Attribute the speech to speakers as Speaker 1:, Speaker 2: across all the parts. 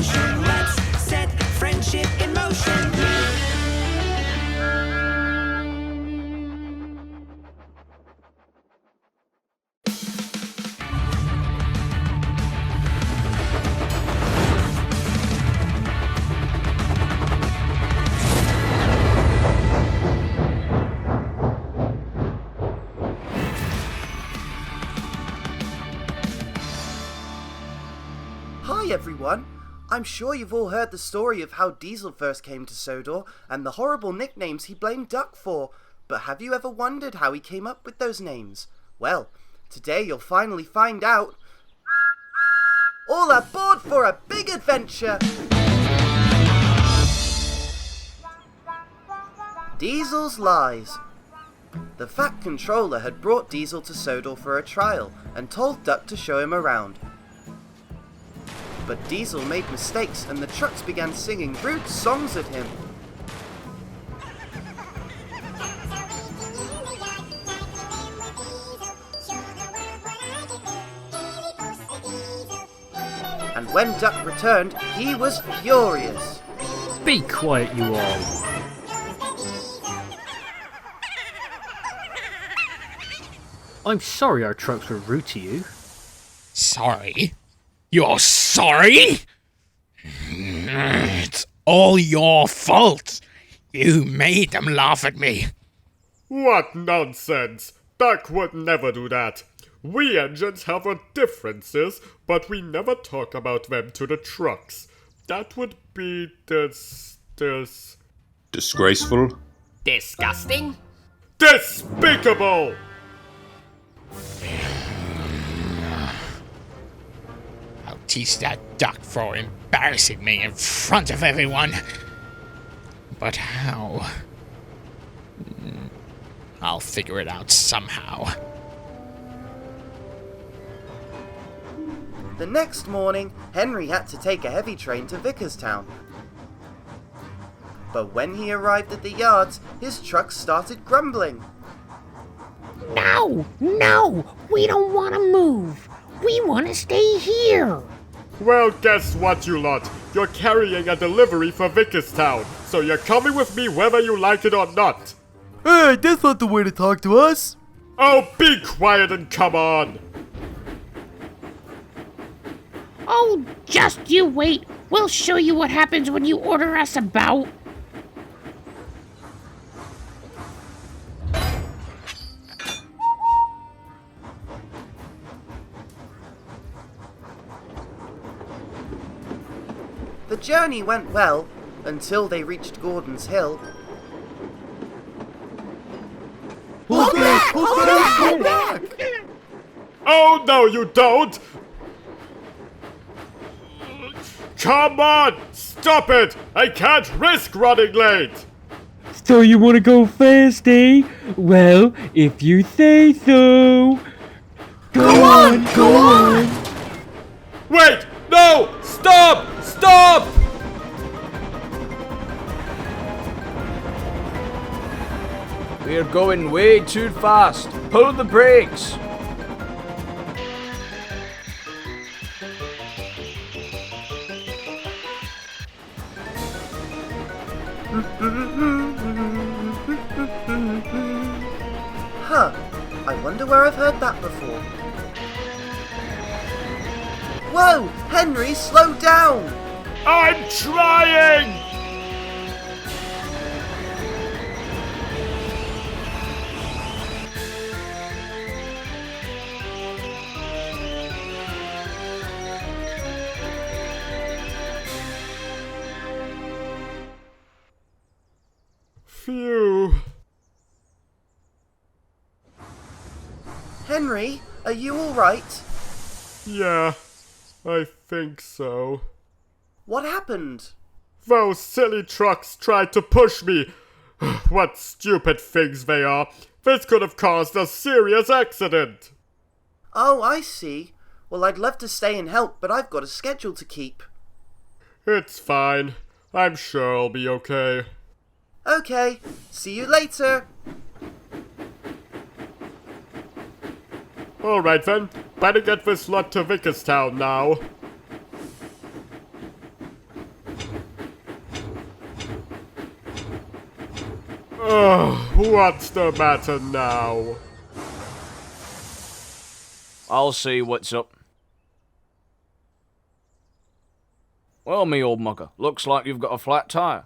Speaker 1: motion. Let's set friendship in motion.
Speaker 2: Hi everyone! I'm sure you've all heard the story of how Diesel first came to Sodor and the horrible nicknames he blamed Duck for, but have you ever wondered how he came up with those names? Well, today you'll finally find out. All aboard for a big adventure! Diesel's Lies. The Fat Controller had brought Diesel to Sodor for a trial and told Duck to show him around. But Diesel made mistakes and the trucks began singing rude songs at him. And when Duck returned, he was furious.
Speaker 3: Be quiet, you all. I'm sorry our trucks were rude to you.
Speaker 4: Sorry? You're sorry? It's all your fault. You made them laugh at me.
Speaker 5: What nonsense! Duck would never do that. We engines have our differences, but we never talk about them to the trucks. That would be
Speaker 6: Disgraceful.
Speaker 4: Disgusting?
Speaker 5: despicable!
Speaker 4: I'll teach that duck for embarrassing me in front of everyone. But how? I'll figure it out somehow.
Speaker 2: The next morning, Henry had to take a heavy train to Vickerstown. But when he arrived at the yards, his truck started grumbling.
Speaker 7: No, we don't want to move. We want to stay here.
Speaker 5: Well, guess what, you lot? You're carrying a delivery for Vickerstown, so you're coming with me whether you like it or not.
Speaker 2: Hey, that's not the way to talk to us.
Speaker 5: Oh, be quiet and come on!
Speaker 7: Oh, just you wait. We'll show you what happens when you order us about.
Speaker 2: The journey went well until they reached Gordon's Hill.
Speaker 5: Oh, no, you don't! Come on! Stop it! I can't risk running late!
Speaker 8: So you want to go fast, eh? Well, if you say so. Go on!
Speaker 5: Wait! No! Stop! Stop!
Speaker 9: We're going way too fast. Pull the brakes.
Speaker 2: Huh, I wonder where I've heard that before. Whoa! Henry, slow down!
Speaker 5: I'm trying! Phew.
Speaker 2: Henry, are you alright?
Speaker 5: Yeah, I think so.
Speaker 2: What happened?
Speaker 5: Those silly trucks tried to push me. What stupid things they are. This could have caused a serious accident.
Speaker 2: Oh, I see. Well, I'd love to stay and help, but I've got a schedule to keep.
Speaker 5: It's fine. I'm sure I'll be okay.
Speaker 2: Okay, see you later.
Speaker 5: Alright then, better get this lot to Vickerstown now. What's the matter now?
Speaker 9: I'll see what's up. Well, me old mugger, looks like you've got a flat tire.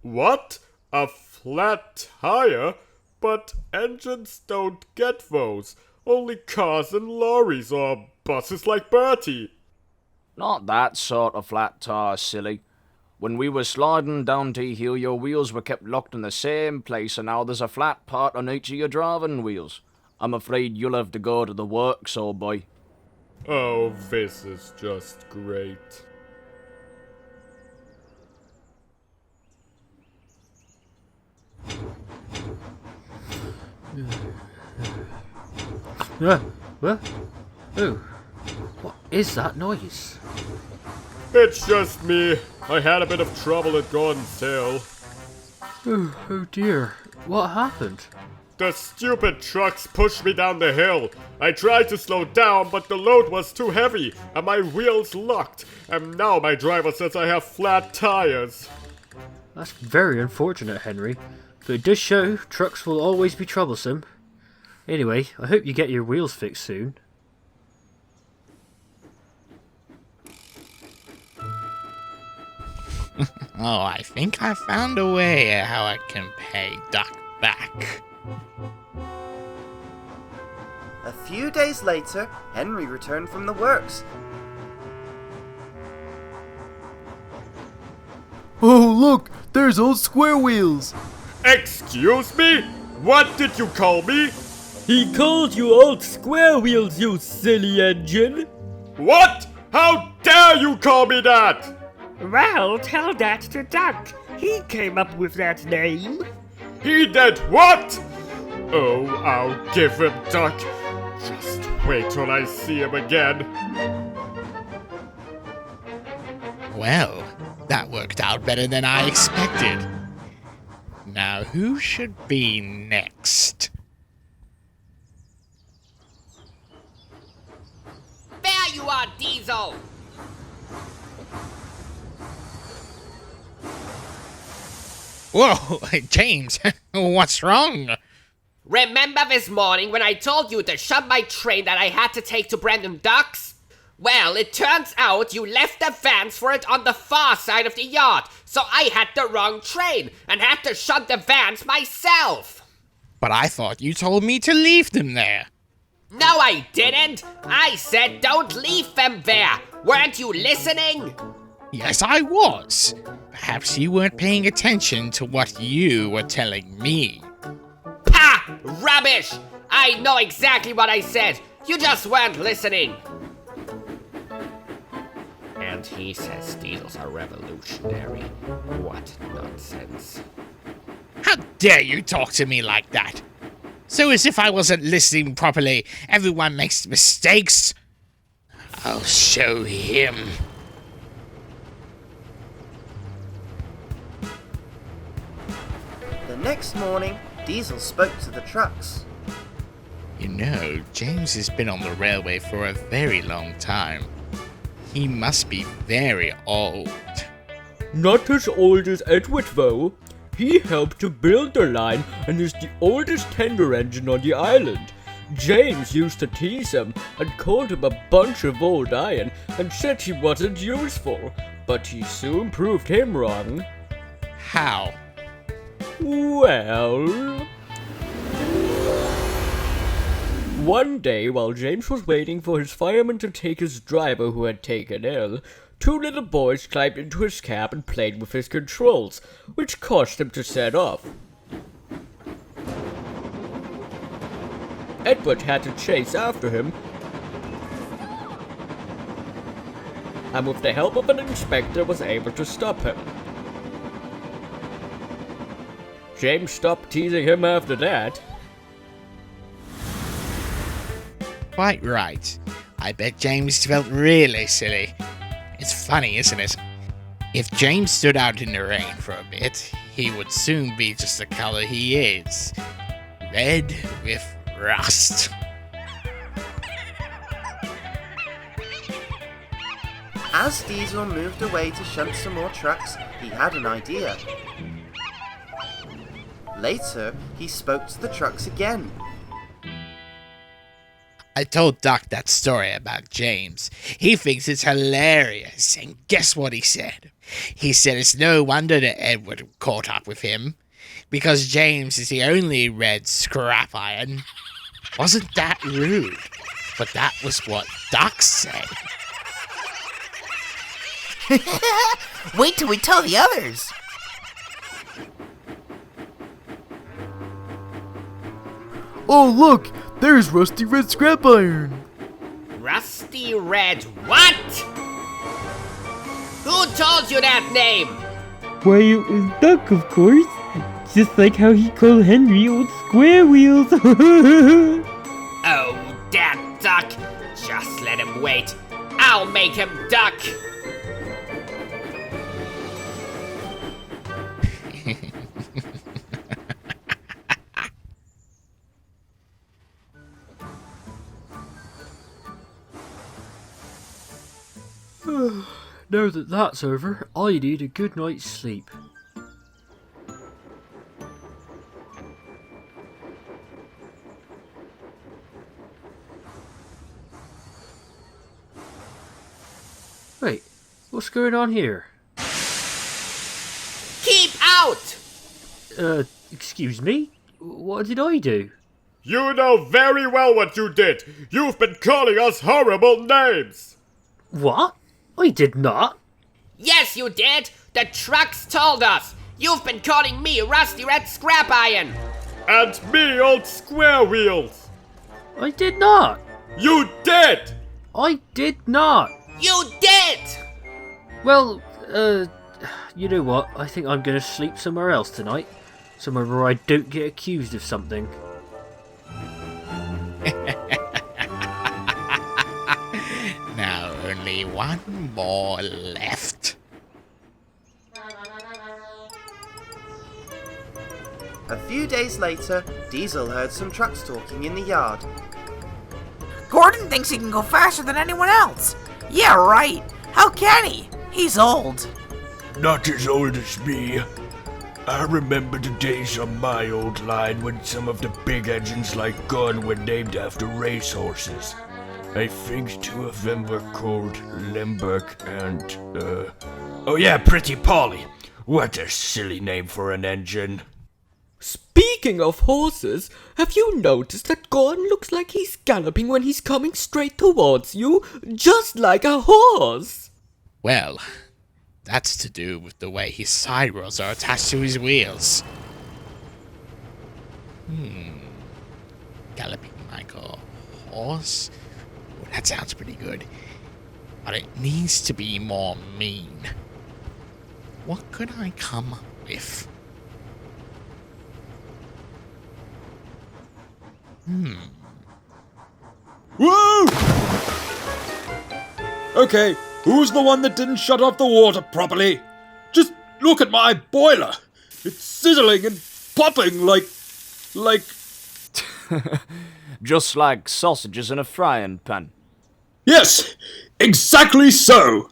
Speaker 5: What? A flat tire? But engines don't get those. Only cars and lorries or buses like Bertie.
Speaker 9: Not that sort of flat tire, silly. When we were sliding down T-Hill, your wheels were kept locked in the same place, and now there's a flat part on each of your driving wheels. I'm afraid you'll have to go to the works, old boy.
Speaker 5: Oh, this is just great.
Speaker 3: What? Oh, what is that noise?
Speaker 5: It's just me. I had a bit of trouble at Gordon's Hill.
Speaker 3: Oh dear, what happened?
Speaker 5: The stupid trucks pushed me down the hill. I tried to slow down, but the load was too heavy, and my wheels locked. And now my driver says I have flat tires.
Speaker 3: That's very unfortunate, Henry. But it does show trucks will always be troublesome. Anyway, I hope you get your wheels fixed soon.
Speaker 4: Oh, I think I found a way how I can pay Duck back.
Speaker 2: A few days later, Henry returned from the works.
Speaker 6: Oh, look! There's old Square Wheels!
Speaker 5: Excuse me? What did you call me?
Speaker 8: He called you old square wheels, you silly engine!
Speaker 5: What? How dare you call me that?
Speaker 10: Well, tell that to Duck. He came up with that name.
Speaker 5: He did what? Oh, I'll give him Duck. Just wait till I see him again.
Speaker 4: Well, that worked out better than I expected. Now, who should be next?
Speaker 1: There you are, Diesel!
Speaker 4: Whoa, James, what's wrong?
Speaker 1: Remember this morning when I told you to shut my train that I had to take to Brandon Docks? Well, it turns out you left the vans for it on the far side of the yard, so I had the wrong train and had to shut the vans myself.
Speaker 4: But I thought you told me to leave them there.
Speaker 1: No, I didn't. I said don't leave them there. Weren't you listening?
Speaker 4: Yes, I was. Perhaps you weren't paying attention to what you were telling me.
Speaker 1: Ha! Rubbish! I know exactly what I said. You just weren't listening. And he says diesels are revolutionary. What nonsense.
Speaker 4: How dare you talk to me like that? So as if I wasn't listening properly. Everyone makes mistakes. I'll show him.
Speaker 2: The next morning, Diesel spoke to the trucks.
Speaker 4: You know, James has been on the railway for a very long time. He must be very old.
Speaker 8: Not as old as Edward, though. He helped to build the line and is the oldest tender engine on the island. James used to tease him and called him a bunch of old iron and said he wasn't useful, but he soon proved him wrong.
Speaker 4: How?
Speaker 8: Well... One day, while James was waiting for his fireman to take his driver who had taken ill, two little boys climbed into his cab and played with his controls, which caused him to set off. Edward had to chase after him, and with the help of an inspector was able to stop him. James stopped teasing him after that.
Speaker 4: Quite right. I bet James felt really silly. It's funny, isn't it? If James stood out in the rain for a bit, he would soon be just the color he is. Red with rust.
Speaker 2: As Diesel moved away to shunt some more trucks, he had an idea. Later, he spoke to the trucks again.
Speaker 4: I told Duck that story about James. He thinks it's hilarious, and guess what he said? He said it's no wonder that Edward caught up with him, because James is the only red scrap iron. Wasn't that rude? But that was what Duck said.
Speaker 7: Wait till we tell the others.
Speaker 6: Oh, look! There's Rusty Red Scrap Iron!
Speaker 1: Rusty Red what? Who told you that name?
Speaker 8: Why, it was Duck, of course. Just like how he called Henry Old Square Wheels.
Speaker 1: Oh, that Duck. Just let him wait. I'll make him duck.
Speaker 3: Now that that's over, I need a good night's sleep. Wait, what's going on here?
Speaker 1: Keep out!
Speaker 3: Excuse me? What did I do?
Speaker 5: You know very well what you did. You've been calling us horrible names.
Speaker 3: What? I did not.
Speaker 1: Yes, you did. The trucks told us. You've been calling me Rusty Red Scrap Iron.
Speaker 5: And me Old Square Wheels.
Speaker 3: I did not.
Speaker 5: You did.
Speaker 3: I did not.
Speaker 1: You did!
Speaker 3: Well, you know what? I think I'm gonna sleep somewhere else tonight. Somewhere where I don't get accused of something.
Speaker 4: Now only one more left.
Speaker 2: A few days later, Diesel heard some trucks talking in the yard.
Speaker 7: Gordon thinks he can go faster than anyone else. Yeah, right. How can he? He's old.
Speaker 11: Not as old as me. I remember the days on my old line when some of the big engines like Gun were named after racehorses. I think two of them were called Limburg and, oh yeah, Pretty Polly. What a silly name for an engine.
Speaker 8: Speaking of horses, have you noticed that Gordon looks like he's galloping when he's coming straight towards you? Just like a horse!
Speaker 4: Well, that's to do with the way his side wheels are attached to his wheels. Galloping like a horse? Well, that sounds pretty good. But it needs to be more mean. What could I come up with?
Speaker 12: Woo! Okay, who's the one that didn't shut off the water properly? Just look at my boiler. It's sizzling and popping like...
Speaker 9: Just like sausages in a frying pan.
Speaker 12: Yes, exactly so.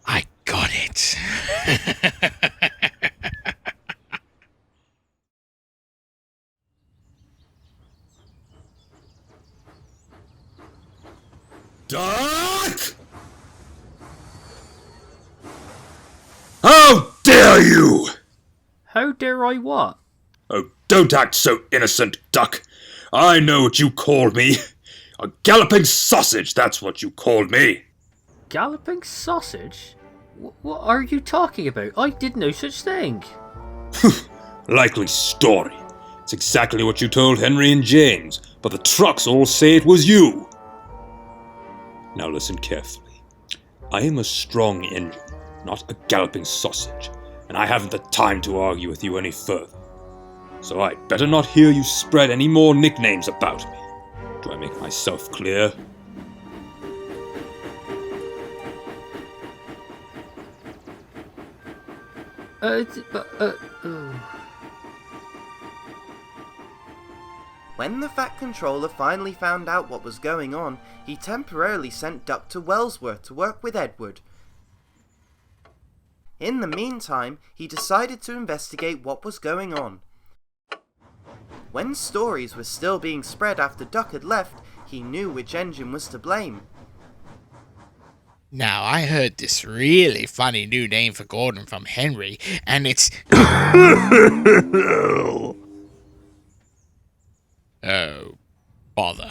Speaker 4: I got it.
Speaker 12: Duck! How dare you!
Speaker 3: How dare I what?
Speaker 12: Oh, don't act so innocent, Duck. I know what you called me. A galloping sausage, that's what you called me.
Speaker 3: Galloping sausage? What are you talking about? I did no such thing.
Speaker 12: Likely story. It's exactly what you told Henry and James, but the trucks all say it was you. Now listen carefully. I am a strong engine, not a galloping sausage, and I haven't the time to argue with you any further. So I'd better not hear you spread any more nicknames about me. Do I make myself clear?
Speaker 2: When the Fat Controller finally found out what was going on, he temporarily sent Duck to Wellsworth to work with Edward. In the meantime, he decided to investigate what was going on. When stories were still being spread after Duck had left, he knew which engine was to blame.
Speaker 4: Now, I heard this really funny new name for Gordon from Henry, and it's... Oh, bother.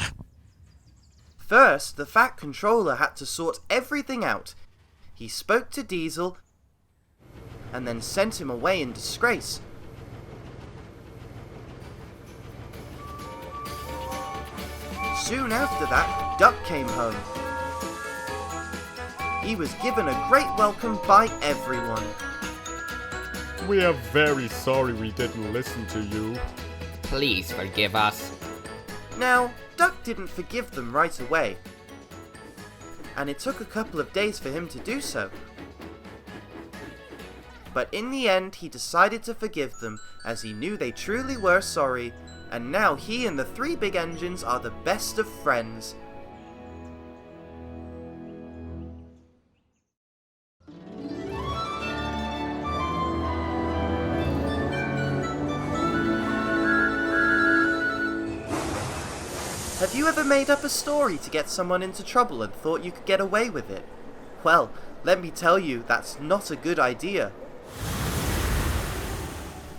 Speaker 2: First, the Fat Controller had to sort everything out. He spoke to Diesel and then sent him away in disgrace. Soon after that, Duck came home. He was given a great welcome by everyone.
Speaker 5: We are very sorry we didn't listen to you.
Speaker 1: Please forgive us.
Speaker 2: Now, Duck didn't forgive them right away, and it took a couple of days for him to do so. But in the end, he decided to forgive them, as he knew they truly were sorry, and now he and the 3 big engines are the best of friends. Have you ever made up a story to get someone into trouble and thought you could get away with it? Well, let me tell you, that's not a good idea.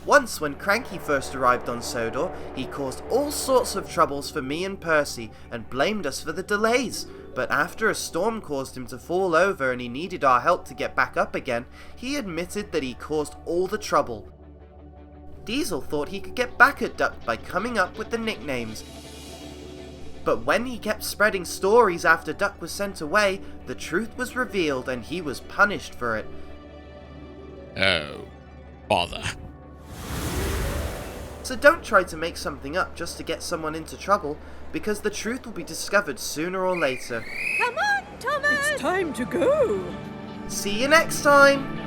Speaker 2: Once, when Cranky first arrived on Sodor, he caused all sorts of troubles for me and Percy and blamed us for the delays. But after a storm caused him to fall over and he needed our help to get back up again, he admitted that he caused all the trouble. Diesel thought he could get back at Duck by coming up with the nicknames. But when he kept spreading stories after Duck was sent away, the truth was revealed and he was punished for it.
Speaker 4: Oh, bother.
Speaker 2: So don't try to make something up just to get someone into trouble, because the truth will be discovered sooner or later.
Speaker 13: Come on, Thomas!
Speaker 10: It's time to go!
Speaker 2: See you next time!